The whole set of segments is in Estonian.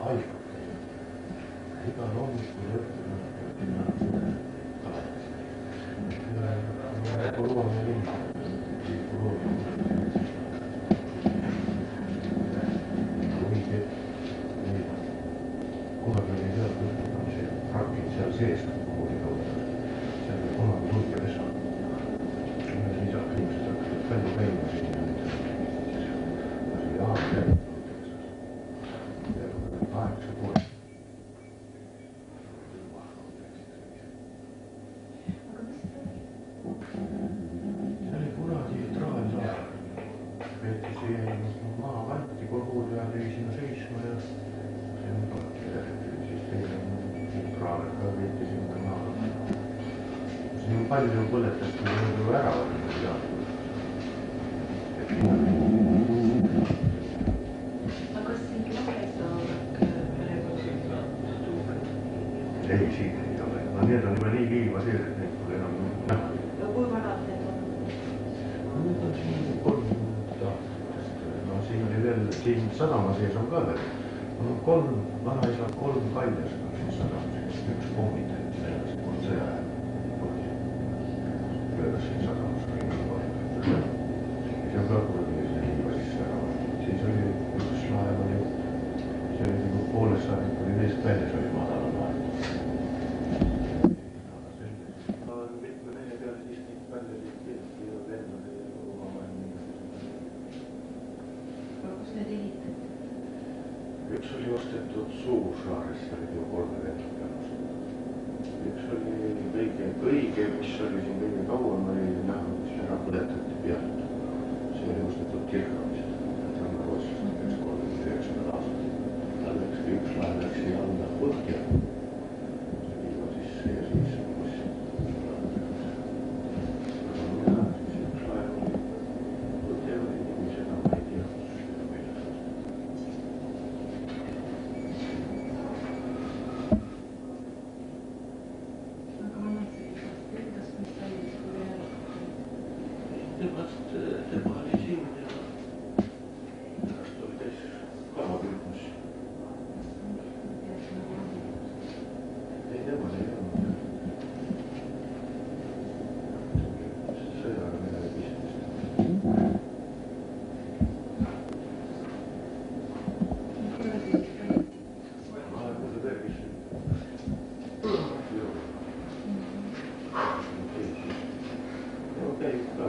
haigub teile. Igal hommikul õhtul minna kalendisse. Koluuria linn. Kunagi oli seal rakid seal sees, kooli kaudu. Seal oli kunagi hulgevesa. Lisaks inimesed hakkasid palju käima siin. See oli aasta ja 8 poole. See oli kunagi Traavisaar. Veeti siia maa kanti kogu ja lõi sinna seisma ja see on palki siis teile Traavel ka veeti sinna maa. Siin on palju põletast, kui on ära olnud ja aga kas siin Lahesaar ei, siin ei ole. No need on juba nii liiva sees, et neid pole enam näha. ja kui vanad need on? Need on siin 30 aastatest. No siin oli veel, siin sadama sees on ka veel. On 3 vanaisa, 3 kaljas on siin sadama sees. Üks pommitajad sellest on sõja möödas siin sadamas oli nii palju. See on ka kurvise liiva sisse ära. Siis oli üks laev oli, see oli nagu poolest saadik oli veest väljas oli madala laev. Mitme mehe peale siis neid välja liikti ja lennade ja omavahel mingisugused. aga kus need ehitati? Üks oli ostetud Suursaarest, see oli ju 3 lennad peale ostetud. Üks oli kõige, mis oli siin kõige kauem, oli näha, mis ära põletati pealt. See oli ostetud Kirgavist. See on rootslasteks 39 aastat. Tal läkski üks laev läks siia alla põhja. See liiva sisse ja siis üks laev oli põhja oli niiviisi enam ei tea. Tema oli siin ja pärast oli käis kalapüüdmas. Ei, temal ei olnud. Sõjaga midagi pistmist. Vahepeal tervis. Okei, ka.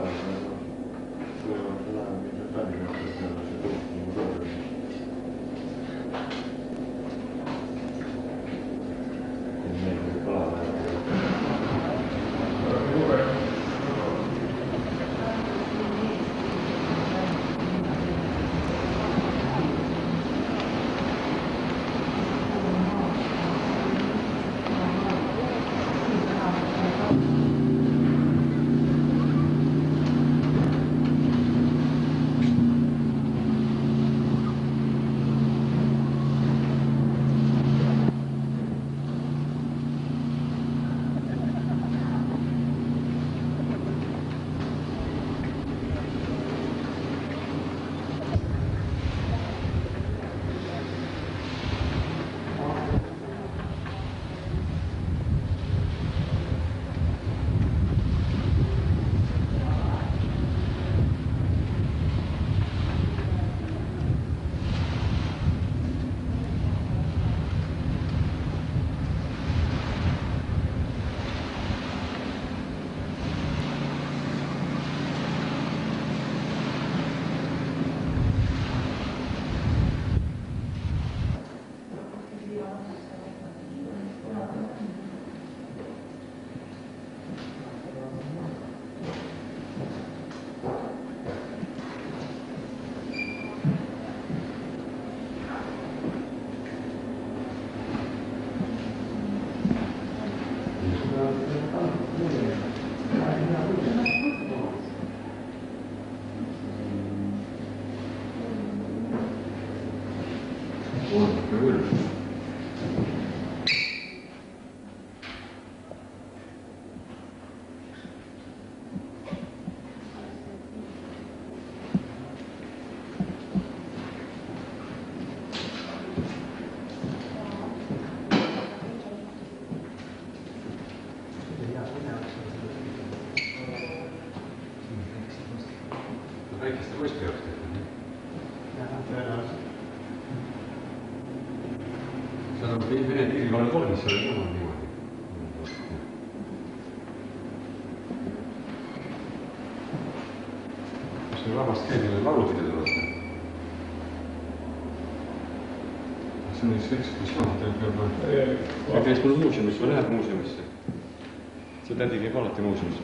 seal on Vene piirivalve koolis, seal on niimoodi. Kas see rahvast keeline lauludki tulete? See on üks ekskursioon, ta käis mul muuseumisse, või läheb muuseumisse. See tädi käib alati muuseumisse.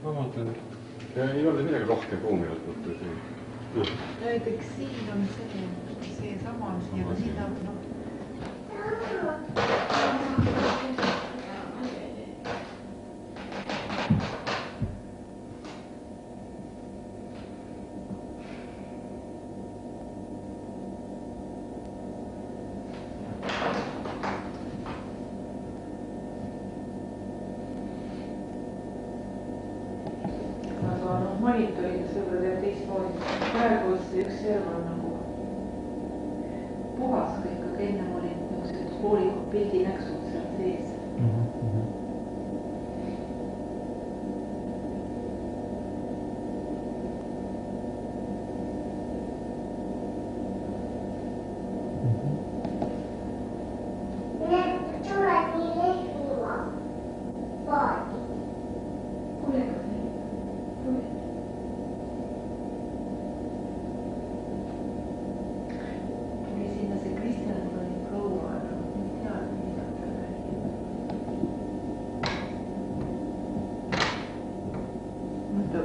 Ma vaatan, ei ole midagi rohkem ruumi võtnud. Näiteks siin on see samas ja seda monitorides võib-olla teeb teistmoodi. Praegu üks serv on nagu puhas kõik, aga ennem oli niisugused hoolikud pildinäksud seal sees.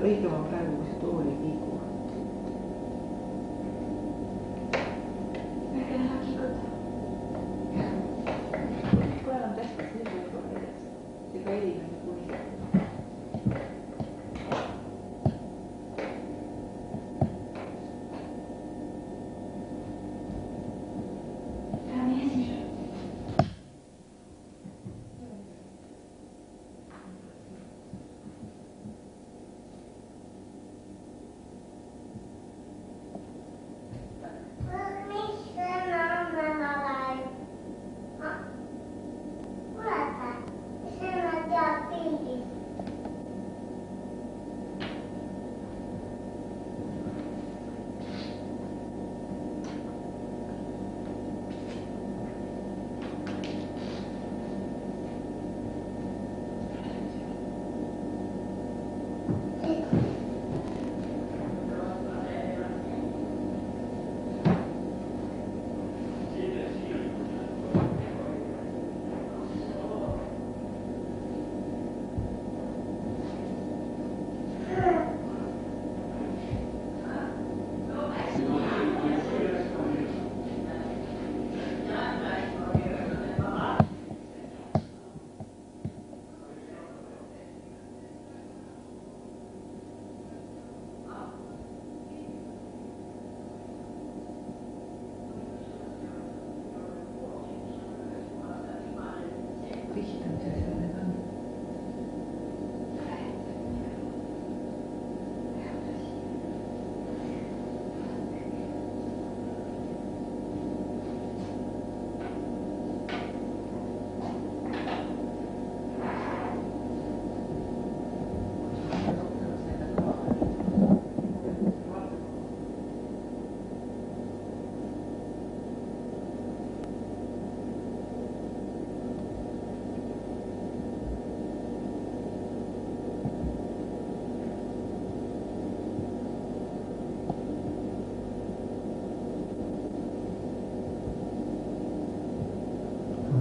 Õige ma praegu, kui see tool ei liigu. Äkki näha kikota. Kohe on tähtsas nii võib-olla väljas. See ka elimene kuni.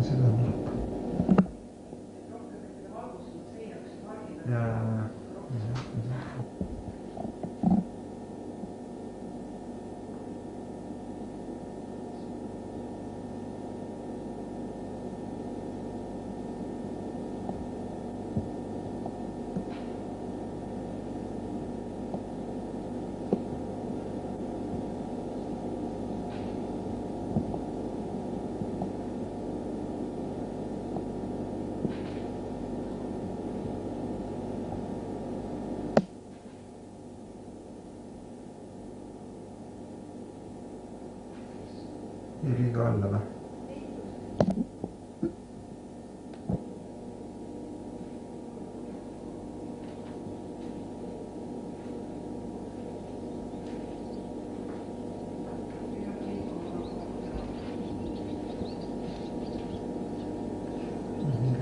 Seda on lõpp. Ja. Ei liiga alla või?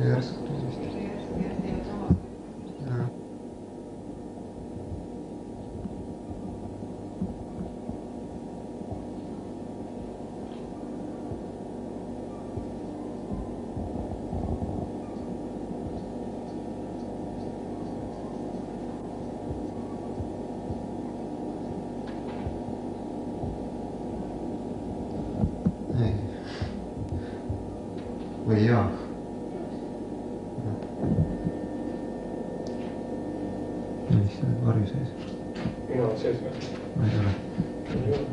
Järsku tuulist. Ei. Või jaa. Mis sa oled varju sees? Mina olen sees või? Ma ei ole. Ei ole.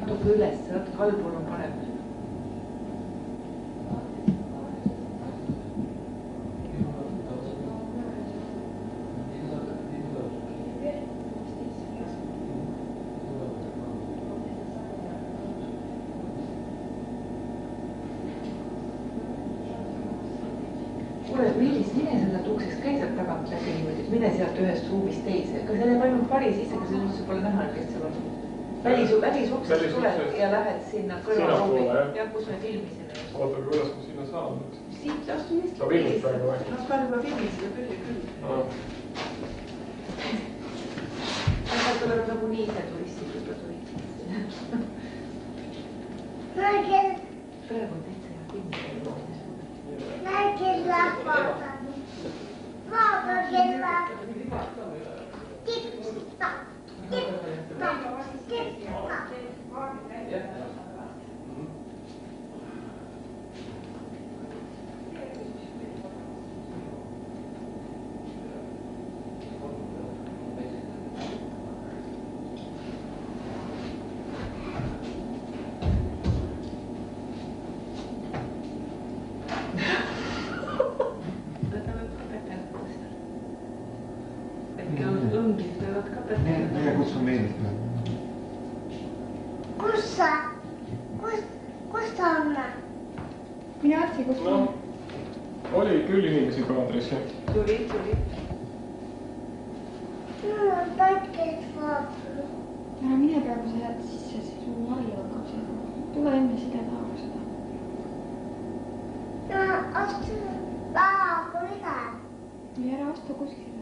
Natuke üles, natuke allpool on parem. Kuule, Meelis, mine sealt uksest, käi sealt tagant läbi niimoodi, mine sealt ühest ruumist teise. Ega seal jääb ainult pari sisse, ega seal üldse pole näha, kes seal on. Välisuksest tuled ja lähed sinna kõrvaruumi. Ja kus me filmisime. Oota, aga kuidas ma sinna saan nüüd? Siit astu just. Sa filmid praegu või? Nad ka juba filmisid küll ja küll. Aga tuleb nagu nii see turistid juba tulid. Praegu on täitsa hea filmida. Kella vaatan. Vaata kella. Tippa. Tippa. Tippa. Mine kutsu Meelit. Kus ta on? Mine arsti, kus ta on? Oli küll inimesi kaadrisse. Tuli. Mul on päikest vaadanud. Ära mine praegu sa jääd sisse, siis mu vari hakkab seda. Tule enne side taha seda. No, astu laegu üle. Või ära astu kuskile.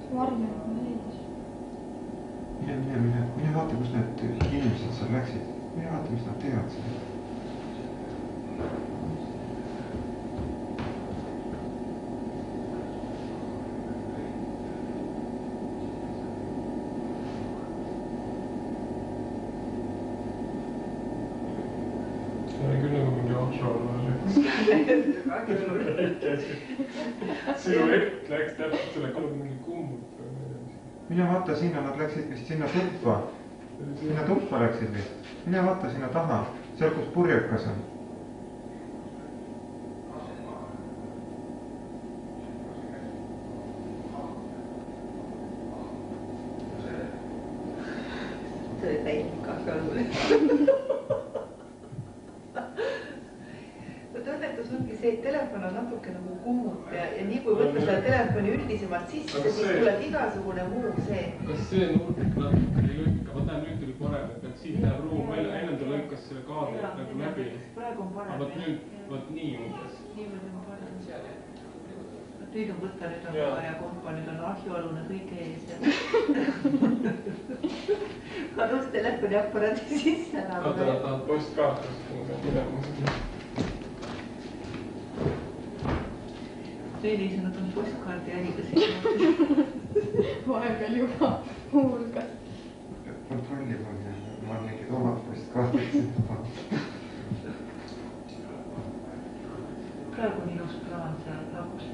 Su vari on meeldis. Mine vaata, kus need inimesed seal läksid. Mine vaata, mis nad teevad seal. See oli küll nagu mingi offshore oli. Sinu hetk läks täpselt selle kallu mingi kummut. Mine vaata sinna, nad läksid vist sinna tuppa. Sinna tuppa läksid vist. Mine vaata sinna taha, seal kus purjekas on. See oli täilik kahvõlu. ikka nagu kummut ja nii kui võtta seda telefoni üldisemalt sisse, siis tuleb igasugune muu see. Kas see nurk natuke ei lõika? Ma tähen nüüd tuli parem, et siit läheb ruum välja. Enne ta lõikas selle kaadri nagu läbi. Praegu on parem. Aga nüüd, võt nii umbes. Niimoodi on parem. Nüüd on võtta, nüüd on vaja kompa, nüüd on ahjualune kõige ees. Kadus telefoni aparaadi sisse. Oota, nad tahavad postkaartust. Liis on võtnud postkaardi äriga siin. Vahepeal juba hulgas. Kontrolli palju, ma olen mingi omad postkaardid sinna. Praegu on ilus plaan seal lagus.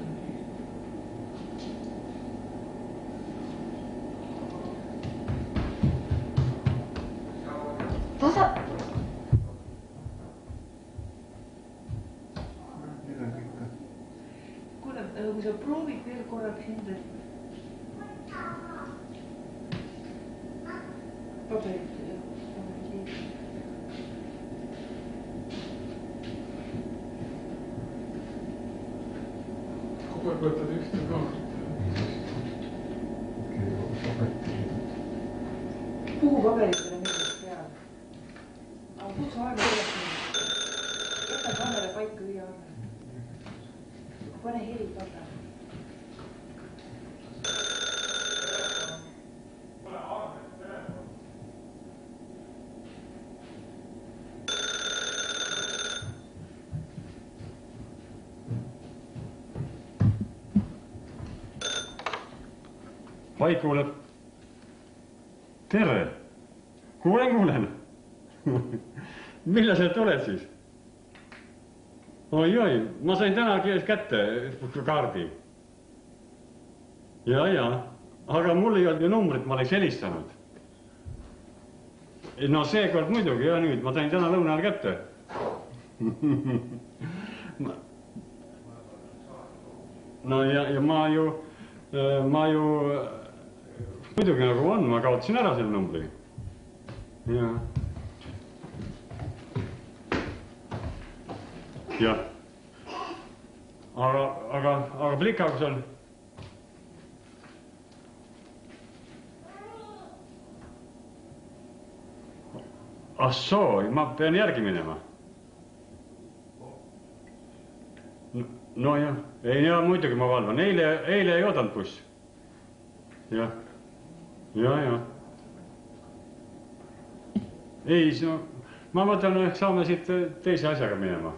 Tasa! Kuule, kui sa proovid veel korraks hindad. Paberit. Kogu aeg võtad ühte kaarti. Puhu paberitele meeldib teada. Aga kutsu aega üles. Jäta kaamera paika üle aega. Pane heli taga. Vai kuuleb. Tere! Kuulen. Millä sä tulet siis? Oi, mä sain tänään kätte kaardi. Ja. Aga mul ei olnud ju numbrit, ma oleks helistanud. No seekord muidugi ja nüüd, ma sain täna lõuna ajal kätte. No ja ma ju muidugi nagu on, ma kaotasin ära selle numbri. Jah. Aga plikagus on. Ah soo, ma pean järgi minema. No jah, ei muidugi ma valvan. Eile ei oodanud buss. Ja. Ei, ma mõtlen, et saame siit teise asjaga minema.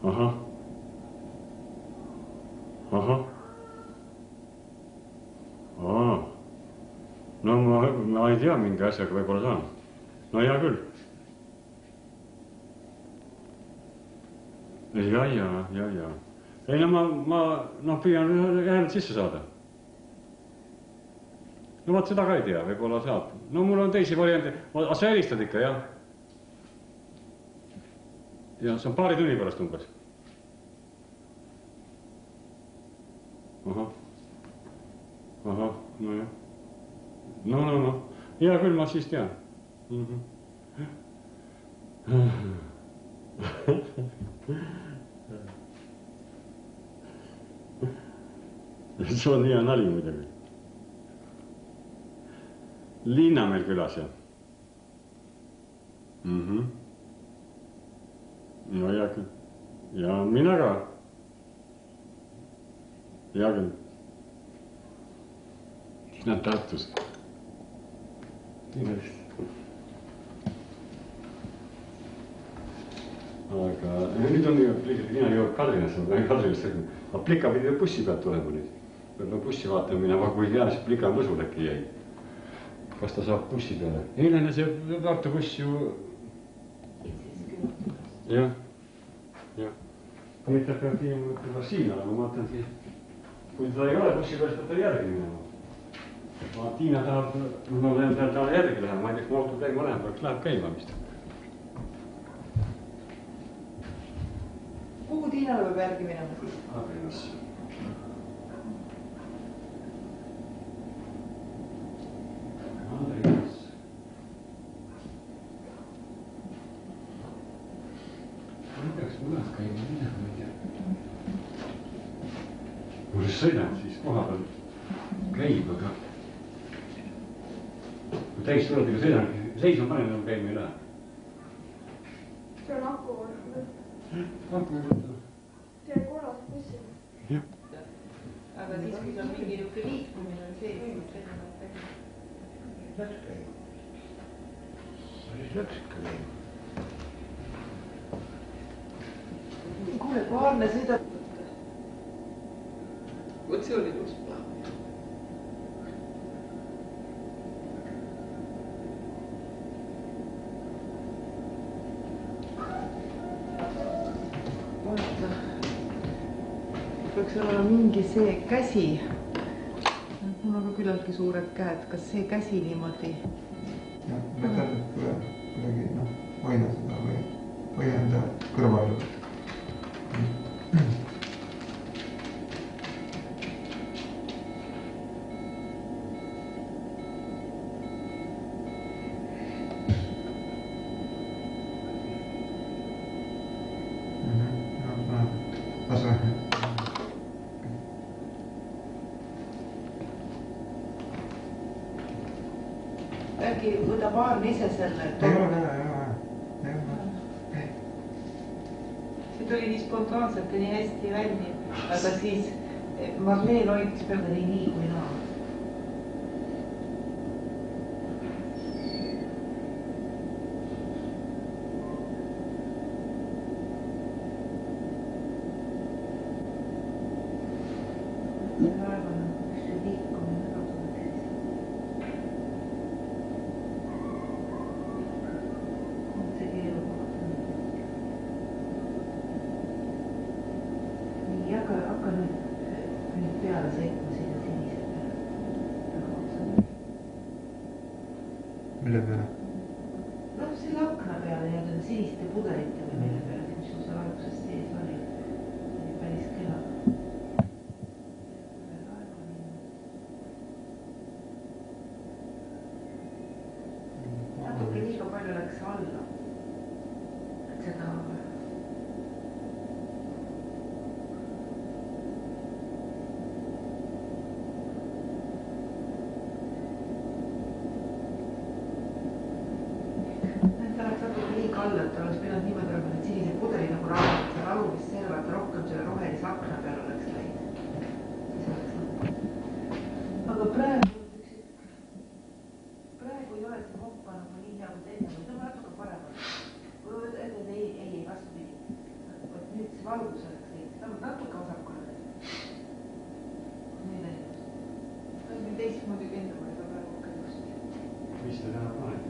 Aha. No ma ei tea, mingi asjaga võib-olla saan. No hea küll. Ja. Ei no ma püüan hääled sisse saada. No vaat seda ka ei tea, võib-olla saab. No mul on teisi variante. Sa helistad ikka, jah? Ja see on paari tunni pärast umbes. Ahah, no jah. No. Hea küll, ma siis tean. See on hea nali muidugi. Liina meil külas, jah. No hea küll. Ja mina ka. Hea küll. Nad Tartus. Aga nüüd on mina jõuab Kadrinasse, ma pean Kadrinasse. Aga plika pidi bussi pealt tulema nüüd. Peab bussi vaatama minema, kui hea see plika mõsul äkki jäi. Kas ta saab bussi peale? Eilene see Tartu buss ju... Jah. Nüüd ta peab viima siin olema, ma vaatan, kui ta ei ole bussi peal, siis ta järgi minema. Tiina tahab, ma lähen talle järgi lähema, ma ei tea, kui ma auto käima lähen, peaks läheb käima vist. Kuhu Tiinale peab järgi minema siis? Kadrinasse. sõidan, siis koha peal käib, aga kui täistuuradega sõidan, seisma panen, enam käima ei lähe. See on aku võtta. Aku võtta. See korras bussi. Jah. Aga siis, kui on mingi liikumine sees, läks käima. Siis läks ikka käima. kuule, kui Arne sõidab. Vot see oli just plaan. Vaata, peaks olema mingi see käsi. Mul on ka küllaltki suured käed, kas see käsi niimoodi? Mõtled, et kuidagi hoida seda või enda kõrval. Äkki võtab Arne ise selle? Ei ole vaja. See tuli nii spontaanselt ja nii hästi välja, aga siis Marleen hoidis peale nii kui naa. Hakka nüüd peale sõitma sinna sinise peale. Mille peale? Selle akna peale ja siniste pudelite või mille peale, mis sul seal algusest sees oli. Päris kena. Natuke liiga palju läks alla. Et seda alla, et oleks pidanud niimoodi olema need sinised pudelid nagu raamat seal alumist servat rohkem selle rohelise akna peal oleks läinud. Aga praegu ei ole see hoppa nagu nii hea kui enne või tõmba natuke paremalt. Ei, vastupidi. Nüüd see valgus oleks läinud, tõmba natuke vasakule. Nii läinud. Ta on nüüd teistmoodi lendama juba praegu just. Mis ta täna paneb?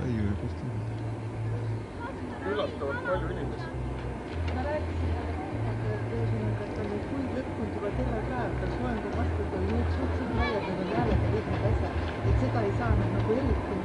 Taiu ja Kusti. Üllatavalt palju inimesi. Ma rääkisin et on nüüd kuid lõppunud juba terve päev, tal soojendab vastu, tal nüüd suhteliselt laiad need on jääled ja kõik need asjad, et seda ei saa nagu eriti